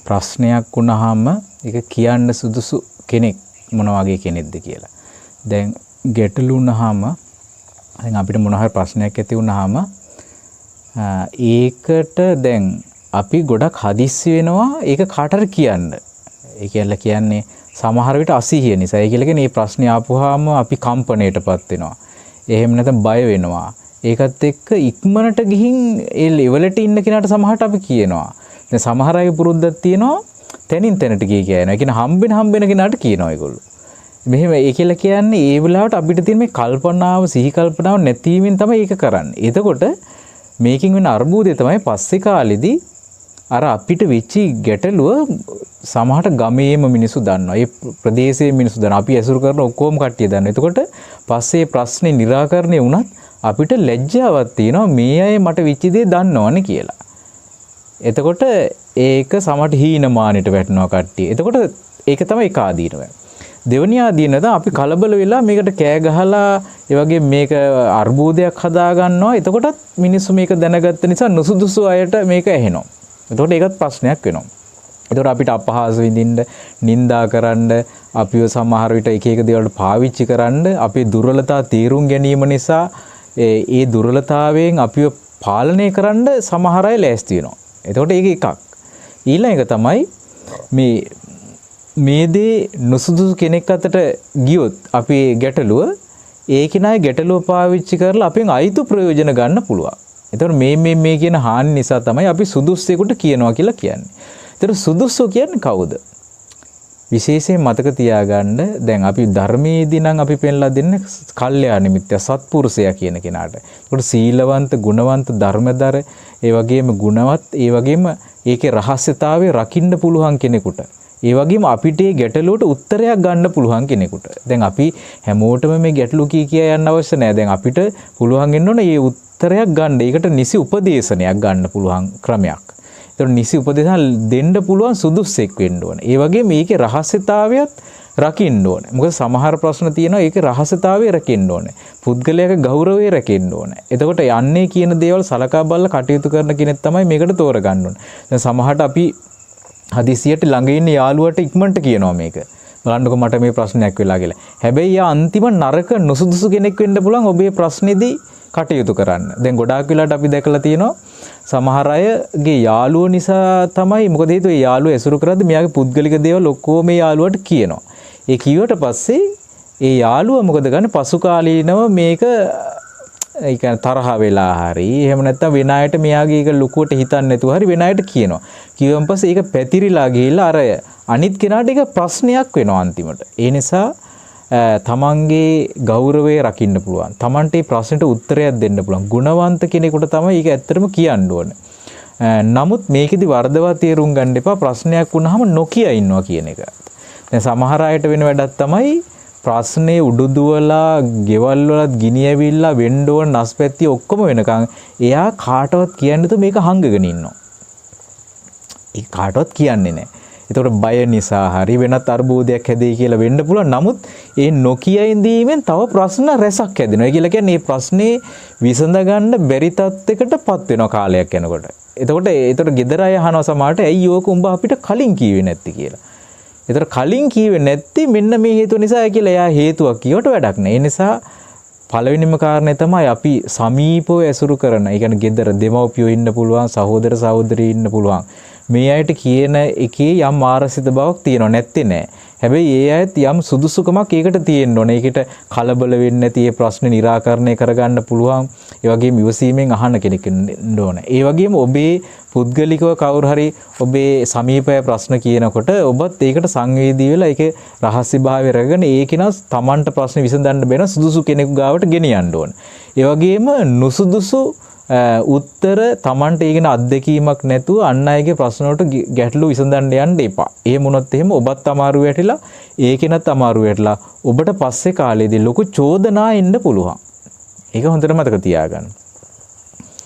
ප්‍රශ්නයක් වුණාම ඒක කියන්න සුදුසු කෙනෙක් මොන වගේ කෙනෙක්ද කියලා. දැන් ගැටලු වුණාම දැන් අපිට මොන හරි ප්‍රශ්නයක් ඇති වුණාම ඒකට දැන් අපි ගොඩක් හදිස්සි වෙනවා ඒක කාටට කියන්න. ඒ කියන්නේ සමහර විට අසීහිය නිසා. ඒ කියන්නේ මේ ප්‍රශ්නේ ආපුවාම අපි කම්පණයටපත් වෙනවා. එහෙම නැත්නම් බය වෙනවා. ඒකත් එක්ක ඉක්මනට ගිහින් ඒ ලෙවලට ඉන්න කෙනාට සමහරට අපි කියනවා. දැන් සමහර අය පුරුද්දක් තියෙනවා තැනින් තැනට ගිය කියනවා. ඒ කියන්නේ හම්බෙන කෙනාට කියනවා ඒගොල්ලෝ. මෙහෙම ඒ කියලා කියන්නේ ඒ වෙලාවට අපිට තියෙන මේ කල්පනාව සිහි කල්පනාව නැතිවීමෙන් තමයි ඒක කරන්නේ. එතකොට මේකින් වෙන අර්බුදය තමයි පස්සේ කාලෙදී අර අපිට වෙච්ච ගැටලුව සමහරට ගමේම මිනිස්සු දන්නවා. ඒ ප්‍රදේශයේ මිනිස්සු දන්නවා. අපි ඇසුරු කරන ඔක්කොම කට්ටිය දන්නවා. එතකොට පස්සේ ප්‍රශ්නේ निराකරණය වුණත් අපිට ලැජ්ජාවක් තියෙනවා මේ අය මට වෙච්ච දේ දන්නවනේ කියලා. එතකොට ඒක සමහරට හීනමානෙට වැටෙනවා කට්ටිය. එතකොට ඒක තමයි එක ආදීනව. දෙවෙනි ආදීනව තමයි අපි කලබල වෙලා මේකට කෑ ගහලා ඒ වගේ මේක අර්බුදයක් හදා ගන්නවා. එතකොටත් මිනිස්සු මේක දැනගත්ත නිසා නුසුදුසු අයට මේක ඇහෙනවා. එතකොට ඒකත් ප්‍රශ්නයක් වෙනවා. එතකොට අපිට අපහාස විඳින්න, නිඳා කරන්න, අපිව සමහර විට එක එක දේවල් පාවිච්චි කරන්න, අපේ දුර්වලතා තීරුම් ගැනීම නිසා ඒ දුර්වලතාවයෙන් අපිව පාලනය කරන්න සමහර අය ලෑස්ති වෙනවා. එතකොට ඒක එකක්. ඊළඟ එක තමයි මේ දේ නුසුදුසු කෙනෙක් අතට ගියොත් අපේ ගැටලුව ඒ කෙනාගේ ගැටලුව පාවිච්චි කරලා අපෙන් අයිතු ප්‍රයෝජන ගන්න පුළුවන්. එතකොට මේ කියන හානි නිසා තමයි අපි සුදුස්සෙකුට කියනවා කියලා කියන්නේ. එතකොට සුදුස්සු කියන්නේ කවුද? විශේෂයෙන් මතක තියාගන්න දැන් අපි ධර්මයේදී නම් අපි පෙන්ලා දෙන්නේ කල්යාණ මිත්‍යා සත්පුරුෂයා කියන කෙනාට. ඒකට සීලවන්ත, ගුණවන්ත, ධර්මදර, ඒ වගේම ගුණවත්, ඒ වගේම ඒකේ රහස්‍යතාවය රකින්න පුළුවන් කෙනෙකුට. ඒ වගේම අපිට මේ ගැටලුවට උත්තරයක් ගන්න පුළුවන් කෙනෙකුට. දැන් අපි හැමෝටම මේ ගැටලු කිය යන්න අවශ්‍ය නැහැ. දැන් අපිට පුළුවන් වෙන්න ඕනේ මේ උත්තරයක් ගන්න. ඒකට නිසි උපදේශනයක් ගන්න පුළුවන් ක්‍රමයක්. ඒතකොට නිසි උපදේශන දෙන්න පුළුවන් සුදුස්සෙක් වෙන්න ඕනේ. ඒ වගේම මේකේ රහස්‍යතාවයත් රකින්න ඕනේ. මොකද සමහර ප්‍රශ්න තියෙනවා ඒකේ රහස්‍යතාවය රකින්න ඕනේ. පුද්ගලයාගේ ගෞරවය රකින්න ඕනේ. එතකොට යන්නේ කියන දේවල් සලකා බලලා කටයුතු කරන කෙනෙක් තමයි මේකට තෝරගන්න ඕනේ. දැන් සමහරට අපි හදිසියට ළඟ ඉන්න යාළුවට ඉක්මනට කියනවා මේක. බලන්නකො මට මේ ප්‍රශ්නයක් වෙලා කියලා. හැබැයි යා අන්තිම නරක නුසුදුසු කෙනෙක් වෙන්න පුළුවන් ඔබේ ප්‍රශ්නේදී කටයුතු කරන්න. දැන් ගොඩාක් වෙලාවට අපි දැකලා තියෙනවා සමහර අයගේ යාළුවෝ නිසා තමයි මොකද හේතුව ඒ යාළුවෝ ඇසුරු කරද්දී මෙයාගේ පුද්ගලික දේවල් ඔක්කොම මේ යාළුවට කියනවා. ඒ කිව්වට පස්සේ ඒ යාළුවා මොකද ගන්න පසු කාලීනව මේක ඒ කියන්නේ තරහ වෙලා හරි එහෙම නැත්නම් වෙන අයට මෙයාගේ ඒක ලුකුවට හිතන්නේ නැතුව හරි වෙන අයට කියනවා. කිව්වන් පස්සේ ඒක පැතිරිලා ගිහිල්ලා අර අනිත් කෙනාට ඒක ප්‍රශ්නයක් වෙනවා අන්තිමට. ඒ නිසා තමන්ගේ ගෞරවය රකින්න පුළුවන්. තමන්ට මේ ප්‍රශ්නෙට උත්තරයක් දෙන්න පුළුවන්. ගුණවන්ත කෙනෙකුට තමයි ඒක ඇත්තටම කියන්න ඕනේ. නමුත් මේකෙදි වරදවා තේරුම් ගන්න එපා ප්‍රශ්නයක් වුණාම නොකිය ඉන්නවා කියන එක. දැන් සමහර අයට වෙන වැඩක් තමයි ප්‍රශ්නේ උඩුදුවලා, ගෙවල් වලත් ගිනි ඇවිල්ලා වෙන්න ඕන නැස්පැත්ති ඔක්කොම වෙනකන් එයා කාටවත් කියන්නේ නැතුව මේක හංගගෙන ඉන්නවා. ඒ කාටවත් කියන්නේ නැහැ. ඒතකොට බය නිසා හරි වෙනත් අර්බුදයක් හැදෙයි කියලා වෙන්න පුළුවන්. නමුත් ඒ නොකිය ඉඳීමෙන් තව ප්‍රශ්න රැසක් හැදෙනවා. ඒ කියලා කියන්නේ මේ ප්‍රශ්නේ විසඳ ගන්න බැරි තත්යකටපත් වෙනවා කාලයක් යනකොට. එතකොට ගෙදර අය අහනවා සමහරට ඇයි ඕක උඹ අපිට කලින් කිව්වේ නැත්තේ කියලා. ඒතර කලින් කිව්වේ නැත්තේ මෙන්න මේ හේතුව නිසා කියලා එයා හේතුවක් කියවට වැඩක් නැහැ. ඒ නිසා පළවෙනිම කාරණේ තමයි අපි සමීපව ඇසුරු කරන. ඒ කියන්නේ ගෙදර දෙමව්පියෝ ඉන්න පුළුවන්, සහෝදර සහෝදරී ඉන්න පුළුවන්. මේ අයට කියන එකේ යම් ආරසිත බවක් තියෙනව නැත්තේ නෑ. හැබැයි ඒ අයත් යම් සුදුසුකමක් ඒකට තියෙන්න ඕනේ. ඒකට කලබල වෙන්නේ නැති ඒ ප්‍රශ්නේ निराකරණය කරගන්න පුළුවන්. ඒ වගේම ඉවසීමෙන් අහන කෙනෙක් ඉන්න ඕනේ. ඒ වගේම ඔබේ පුද්ගලිකව කවුරු හරි ඔබේ සමීපය ප්‍රශ්න කියනකොට ඔබත් ඒකට සංවේදී වෙලා ඒකේ රහස්‍යභාවය රැගෙන ඒකිනා තමන්ට ප්‍රශ්න විසඳන්න බැන සුදුසු කෙනෙකු ගාවට ගෙනියන්න ඕනේ. ඒ වගේම නුසුදුසු උත්තර තමන්ට ඒගෙන අත්දැකීමක් නැතුව අන් අයගේ ප්‍රශ්න වලට ගැටලු විසඳන්න යන්න එපා. එහෙම වුණොත් එහෙම ඔබත් අමාරු වැටිලා ඒකෙනත් අමාරු වැටලා ඔබට පස්සේ කාලෙදී ලොකු චෝදනා එන්න පුළුවන්. ඒක හොඳට මතක තියාගන්න.